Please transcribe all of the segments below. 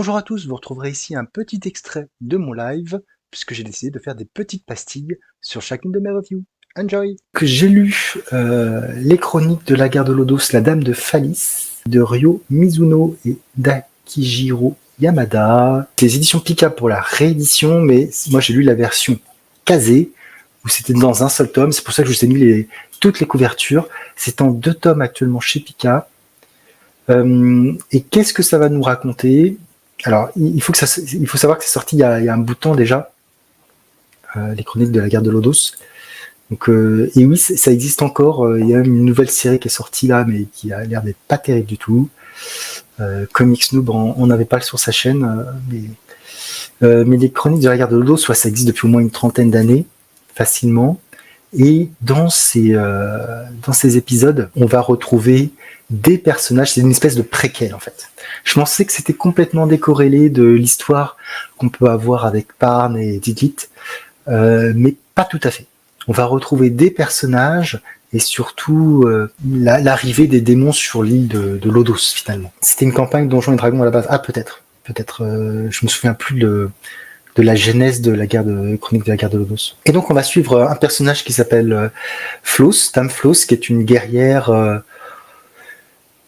Bonjour à tous, vous retrouverez ici un petit extrait de mon live, puisque j'ai décidé de faire des petites pastilles sur chacune de mes reviews. Enjoy! Que j'ai lu les chroniques de la guerre de Lodos, la dame de Phalis, de Ryo Mizuno et d'Akijiro Yamada. C'est les éditions Pika pour la réédition, mais moi j'ai lu la version casée, où c'était dans un seul tome, c'est pour ça que je vous ai mis toutes les couvertures. C'est en 2 tomes actuellement chez Pika. Et qu'est-ce que ça va nous raconter? Alors, il faut savoir que c'est sorti il y a un bout de temps déjà, les chroniques de la guerre de Lodos. Donc, et oui, ça existe encore. Il y a même une nouvelle série qui est sortie là, mais qui a l'air d'être pas terrible du tout. Comics Noob on n'avait pas sur sa chaîne, mais les chroniques de la guerre de Lodos, ça existe depuis au moins une trentaine d'années, facilement. Et dans ces épisodes, on va retrouver des personnages, c'est une espèce de préquel en fait. Je pensais que c'était complètement décorrélé de l'histoire qu'on peut avoir avec Parn et Diglett, mais pas tout à fait. On va retrouver des personnages et surtout l'arrivée des démons sur l'île de Lodos finalement. C'était une campagne Donjons et Dragons à la base. Ah peut-être, je me souviens plus de la genèse de la guerre de chronique de la guerre de Lodos. Et donc on va suivre un personnage qui s'appelle Floss, Dame Floss, qui est une guerrière,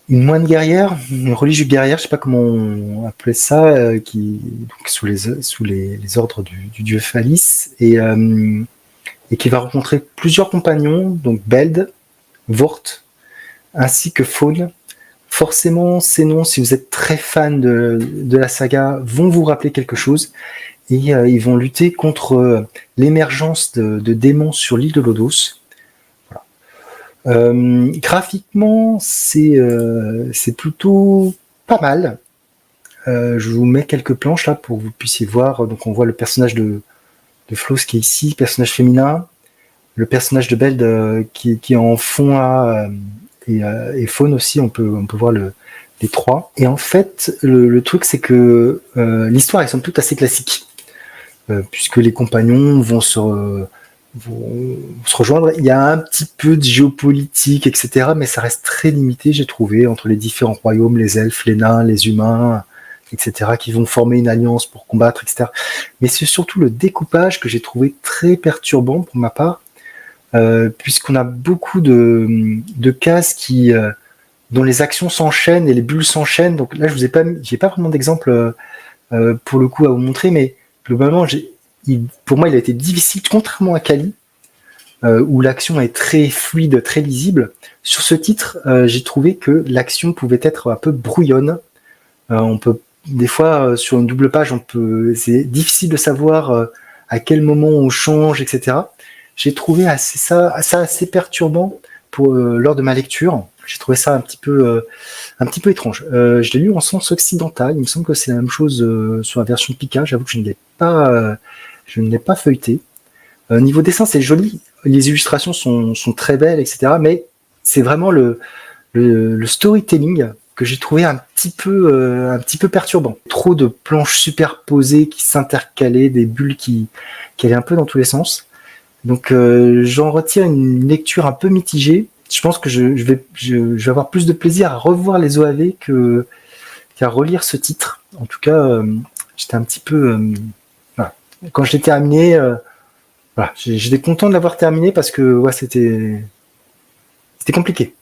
une moine guerrière, une religieuse guerrière, je sais pas comment on appelait ça, qui donc sous les ordres du dieu Phalis et qui va rencontrer plusieurs compagnons, donc Beld, Vort, ainsi que Faune. Forcément, ces noms, si vous êtes très fan de la saga, vont vous rappeler quelque chose. Et ils vont lutter contre l'émergence de démons sur l'île de Lodos. Voilà. Graphiquement, c'est plutôt pas mal. Je vous mets quelques planches là pour que vous puissiez voir. Donc on voit le personnage de Floss qui est ici, personnage féminin, le personnage de Beld qui est en fond A et Faune aussi. On peut voir les trois. Et en fait, le truc c'est que l'histoire est somme toute assez classique. Puisque les compagnons vont se rejoindre. Il y a un petit peu de géopolitique, etc., mais ça reste très limité, j'ai trouvé, entre les différents royaumes, les elfes, les nains, les humains, etc., qui vont former une alliance pour combattre, etc. Mais c'est surtout le découpage que j'ai trouvé très perturbant pour ma part, puisqu'on a beaucoup de cases dont les actions s'enchaînent et les bulles s'enchaînent. Donc là, j'ai pas vraiment d'exemple pour le coup à vous montrer, mais globalement, pour moi, il a été difficile, contrairement à Kali, où l'action est très fluide, très lisible. Sur ce titre, j'ai trouvé que l'action pouvait être un peu brouillonne. On peut, des fois, sur une double page, c'est difficile de savoir à quel moment on change, etc. J'ai trouvé ça assez perturbant lors de ma lecture. J'ai trouvé ça un petit peu étrange. Je l'ai lu en sens occidental. Il me semble que c'est la même chose sur la version Pika. J'avoue que je ne l'ai pas feuilleté. Niveau dessin, c'est joli. Les illustrations sont très belles, etc. Mais c'est vraiment le storytelling que j'ai trouvé un petit peu perturbant. Trop de planches superposées qui s'intercalaient, des bulles qui allaient un peu dans tous les sens. Donc j'en retire une lecture un peu mitigée. Je pense que je vais avoir plus de plaisir à revoir les OAV qu'à relire ce titre. En tout cas, j'étais un petit peu... voilà. Quand je l'ai terminé, voilà, j'étais content de l'avoir terminé parce que ouais, c'était compliqué.